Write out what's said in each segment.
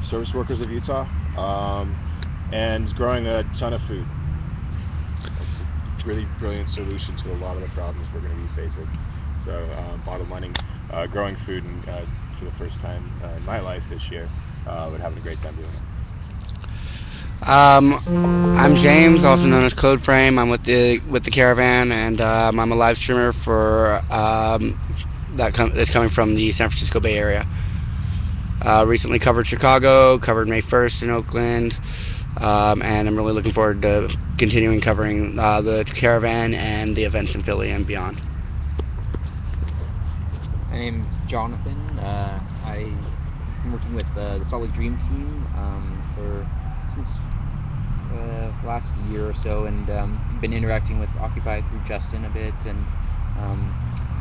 Service Workers of Utah, and growing a ton of food. That's a really brilliant solution to a lot of the problems we're going to be facing. So, bottom lining, growing food and, for the first time in my life this year, but having a great time doing it. Um, I'm James, also known as CodeFrame. I'm with the Caravan, and I'm a live streamer for that's coming from the San Francisco Bay Area. Recently covered Chicago, covered May 1st in Oakland, and I'm really looking forward to continuing covering the Caravan and the events in Philly and beyond. My name's Jonathan. I'm working with the Salt Lake Dream Team for since last year or so, and been interacting with Occupy through Justin a bit, and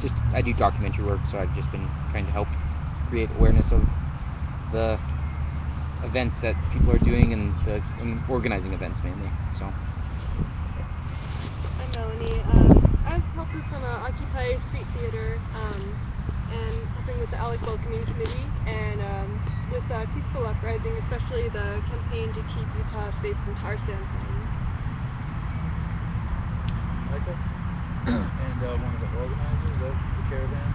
just I do documentary work, so I've just been trying to help create awareness of the events that people are doing and organizing events mainly. So. I'm Melanie. I've helped us on Occupy Street Theater and helping with the Alec Welcoming Committee and with peaceful uprising, especially the campaign to keep Utah safe from tar sands mining. Michael, and one of the organizers of the Caravan,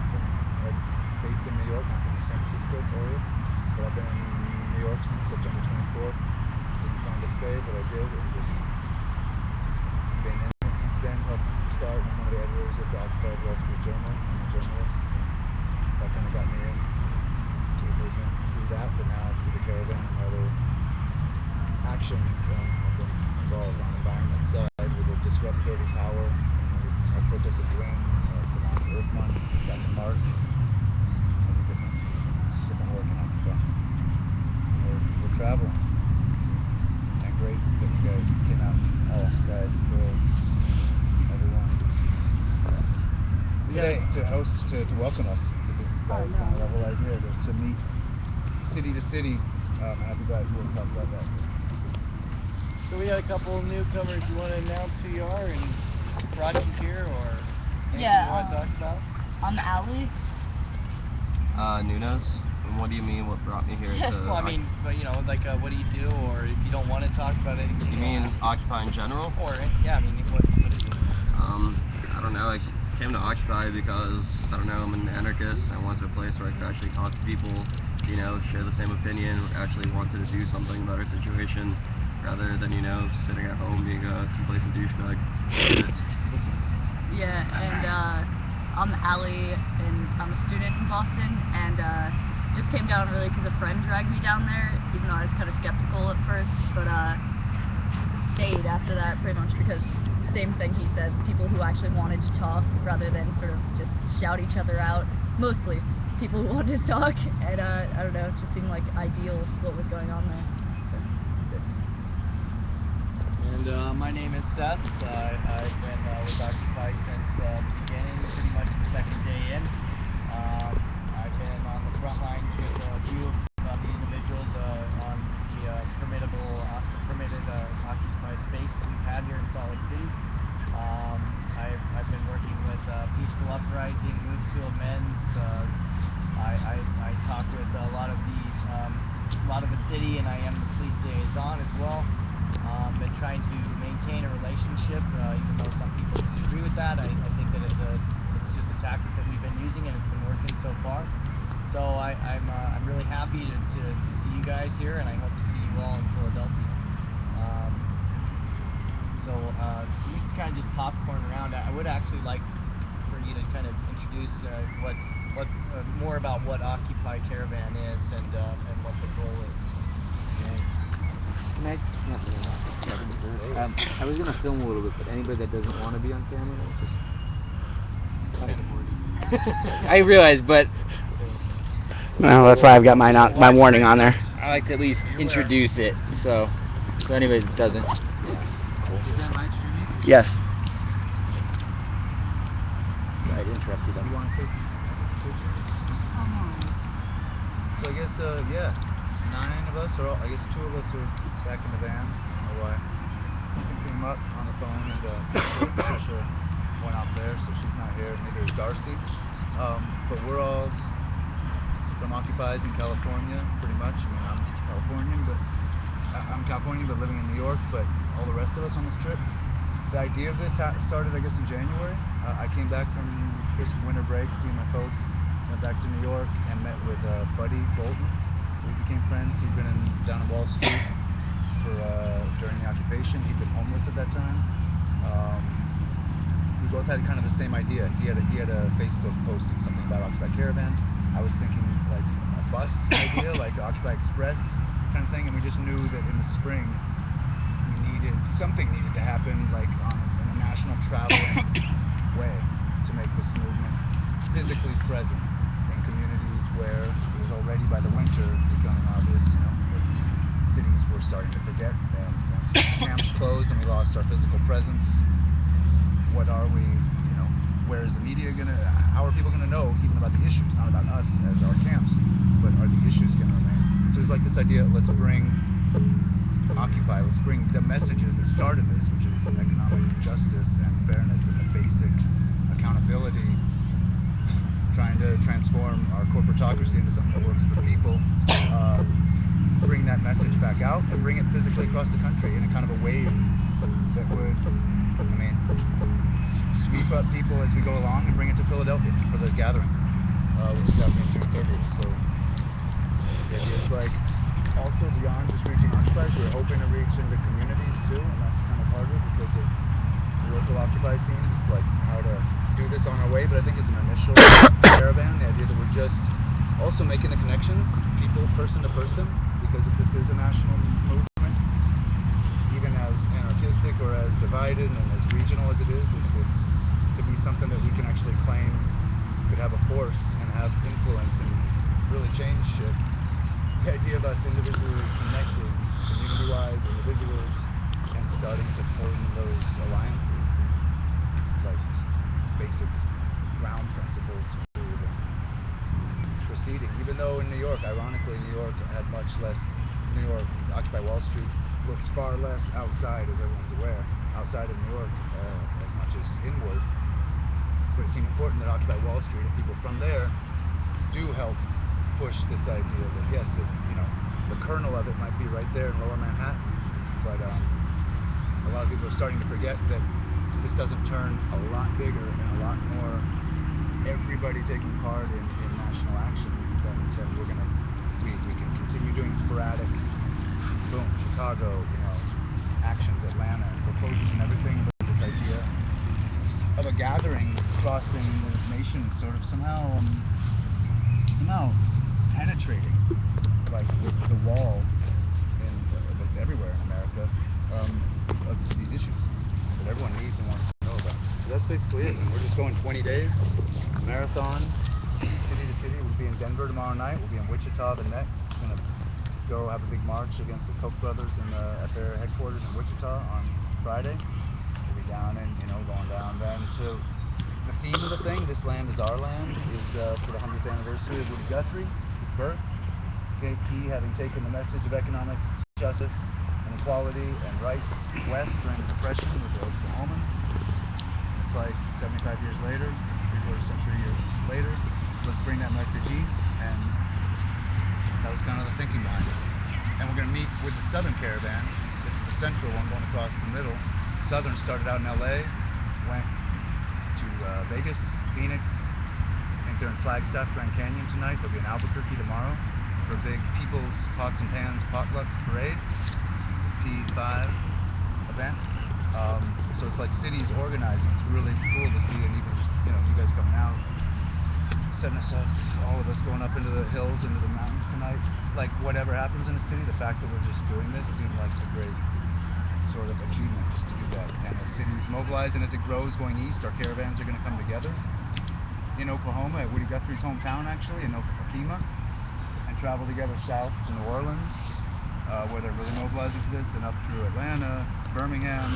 based in New York. I'm from the San Francisco area, but I've been in New York since September 24th. Didn't plan to stay, but I did, and just been in it since then. Helped start. I'm one of the editors of the Occupied Wall Street Journal. I'm a journalist. That kind of got me into the movement through that, but now through the Caravan and other actions, I've been involved on the environment side with the Disrupt Dirty Power. Our focus at Glen to launch Earth Month back in March. Other different work in Occupy. We're traveling. And great that you guys came out, all guys, girls, everyone, today to host, to welcome us, because this is kind of the whole idea, to meet city to city, and I'll be glad we'll talk about that. So we got a couple of newcomers. You want to announce who you are and brought you here, or anything you want to talk about? I'm Allie. Nunes. And what do you mean? What brought me here? Well, I mean, but like, what do you do, or if you don't want to talk about anything? You mean Occupy in general? Or yeah, I mean, what is it? I don't know. I came to Occupy because I don't know. I'm an anarchist. I wanted a place where I could actually talk to people, share the same opinion, actually wanted to do something about our situation, rather than sitting at home being a complacent douchebag. Yeah, and I'm Allie, and I'm a student in Boston, and just came down really because a friend dragged me down there, even though I was kind of skeptical at first, but stayed after that pretty much because the same thing he said, people who actually wanted to talk rather than sort of just shout each other out, mostly people who wanted to talk, and I don't know, it just seemed like ideal what was going on there, so that's it. And my name is Seth. I've been with Occupy since the beginning, pretty much the second day in. I've been on the front lines with a few of the individuals on the permitted Occupy space that we've had here in Salt Lake City. I've been working with Peaceful Uprising, Move to Amends. I talk with a lot of the city, and I am the police liaison as well. Been trying to maintain a relationship, even though some people disagree with that. I think that it's just a tactic that we've been using, and it's been working so far. So I'm really happy to see you guys here, and I hope to see you all in Philadelphia. So we can kind of just popcorn around. I would actually like for you to kind of introduce what more about what Occupy Caravan is and what the goal is. I was gonna film a little bit, but anybody that doesn't want to be on camera, just. I realize, but Well, that's why I've got my warning on there. I like to at least introduce it, so anybody that doesn't. Is that live streaming? Yes. I interrupted them. You want to say something? So I guess, 9 of us, or I guess 2 of us are back in the van. I don't know why. Something came up on the phone, and Patricia went off there, so she's not here. Neither is Darcy. But we're all from Occupies in California, pretty much. I mean, I'm California. California, but living in New York, but all the rest of us on this trip. The idea of this started, I guess, in January. I came back from this winter break, seeing my folks, went back to New York, and met with Buddy Bolton. We became friends. He'd been down in Wall Street for during the occupation. He'd been homeless at that time. We both had kind of the same idea. He had a Facebook posting something about Occupy Caravan. I was thinking like a bus idea, like Occupy Express kind of thing, and we just knew that in the spring something needed to happen, like in a national traveling way, to make this movement physically present in communities where it was already by the winter becoming obvious, that cities were starting to forget, and once camps closed and we lost our physical presence, what are we, where is the media how are people gonna know even about the issues, not about us as our camps, but are the issues gonna remain? So it's like this idea, let's bring Occupy, let's bring the messages that started this, which is economic justice and fairness and the basic accountability, trying to transform our corporatocracy into something that works for people, bring that message back out and bring it physically across the country in a kind of a wave that would, sweep up people as we go along and bring it to Philadelphia for the gathering, which is happening June 30th. So the idea is like, also beyond just reaching occupiers, we're hoping to reach into communities too, and that's kind of harder because of the local Occupy scenes. It's like how to do this on our way, but I think it's an initial caravan, the idea that we're just also making the connections, people person to person, because if this is a national movement, even as anarchistic or as divided and as regional as it is, if it's to be something that we can actually claim could have a force and have influence and really change shit, the idea of us individually connecting, community-wise, individuals, and starting to form those alliances and like basic ground principles rather than proceeding. Even though in New York, ironically, New York had much less. New York, Occupy Wall Street looks far less outside, as everyone's aware, outside of New York as much as inward. But it seemed important that Occupy Wall Street and people from there do help push this idea that yes, the kernel of it might be right there in Lower Manhattan, but a lot of people are starting to forget that this doesn't turn a lot bigger and a lot more everybody taking part in national actions, then we can continue doing sporadic, boom, Chicago, actions, Atlanta, and foreclosures and everything, but this idea of a gathering crossing the nation, sort of somehow penetrating, like the wall that's everywhere in America, of these issues that everyone needs and wants to know about. So that's basically it. And we're just going 20 days, marathon, city to city. We'll be in Denver tomorrow night. We'll be in Wichita the next. We're gonna go have a big march against the Koch brothers at their headquarters in Wichita on Friday. We'll be down and going down then to the theme of the thing. This land is our land. Is for the 100th anniversary of Woody Guthrie, his birth. He having taken the message of economic justice and equality and rights west during the Depression with the Oklahomans. And it's like 75 years later, 3/4 century later, let's bring that message east, and that was kind of the thinking behind it. And we're going to meet with the Southern Caravan. This is the central one going across the middle. Southern started out in LA, went to Vegas, Phoenix. I think they're in Flagstaff, Grand Canyon tonight. They'll be in Albuquerque tomorrow for a big People's Pots and Pans potluck parade, the P5 event. So it's like cities organizing. It's really cool to see, and even just you guys coming out, setting us up, all of us going up into the hills, into the mountains tonight. Like whatever happens in a city, the fact that we're just doing this seemed like a great sort of achievement just to do that. And as cities mobilize and as it grows going east, our caravans are going to come together in Oklahoma at Woody Guthrie's hometown, actually in Okemah, and travel together south to New Orleans, where they're really mobilizing for this, and up through Atlanta, Birmingham,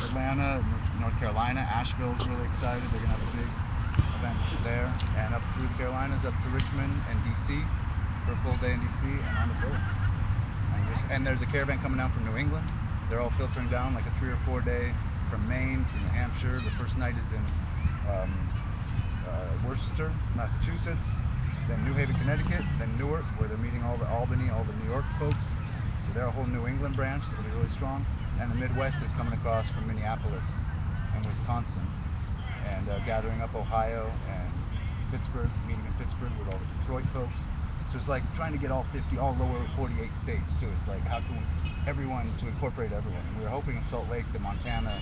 Atlanta, North Carolina. Asheville's really excited. They're going to have a big event there, and up through the Carolinas, up to Richmond and DC for a full day in DC, and on to Philly. And there's a caravan coming down from New England. They're all filtering down like a 3 or 4 day from Maine through New Hampshire. The first night is in Worcester, Massachusetts, then New Haven, Connecticut, then Newark, where they're meeting all the Albany, all the New York folks. So they're a whole New England branch that'll be really strong, and the Midwest is coming across from Minneapolis and Wisconsin, and gathering up Ohio and Pittsburgh, meeting in Pittsburgh with all the Detroit folks. So it's like trying to get all 50, all lower 48 states too. It's like how can everyone to incorporate everyone. And we were hoping in Salt Lake that Montana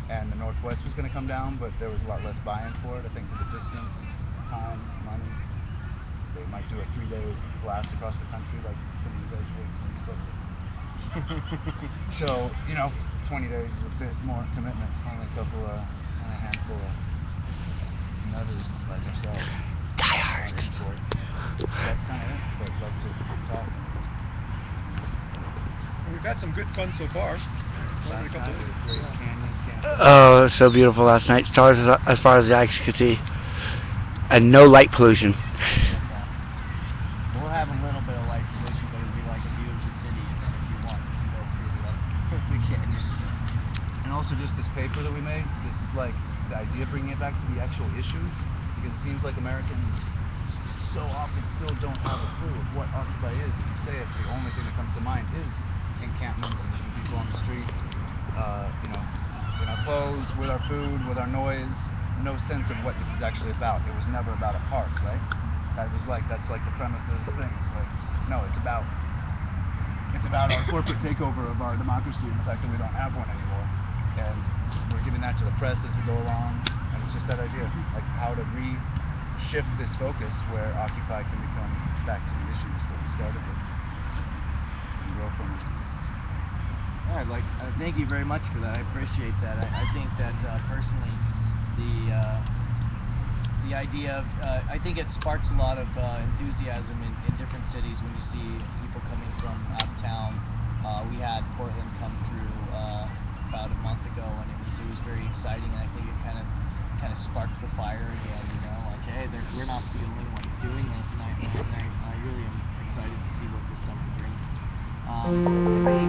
and the Northwest was going to come down, but there was a lot less buy-in for it. I think because of distance, time, money. They might do a 3-day blast across the country like some of you guys would. So 20 days is a bit more commitment. Only a handful of nutters like ourselves. Diehards. That's kind of it. But love to talk. We've had some good fun so far. Last night was a great canyon camp. Oh, it was so beautiful last night. Stars as far as the eyes could see, and no light pollution. That's awesome. We'll have a little bit of light pollution, but it'll be like a view of the city, and then if you want, you can go through the canyons. And also just this paper that we made. This is like the idea of bringing it back to the actual issues, because it seems like Americans so often still don't have a clue of what Occupy is. If you say it, the only thing that comes to mind is encampments and some people on the street. In our clothes, with our food, with our noise. No sense of what this is actually about. It was never about a park, right? That's like the premise of this thing. It's like, no, it's about our corporate takeover of our democracy and the fact that we don't have one anymore. And we're giving that to the press as we go along. And it's just that idea, like how to shift this focus where Occupy can become back to the issues that we started with and grow from it. All right, thank you very much for that. I appreciate that. I think that personally, the idea of I think it sparks a lot of enthusiasm in different cities when you see people coming from out of town. We had Portland come through about a month ago, and it was very exciting, and I think it kind of sparked the fire again. Like hey, we're not the only ones doing this, and I really am excited to see what this summer brings.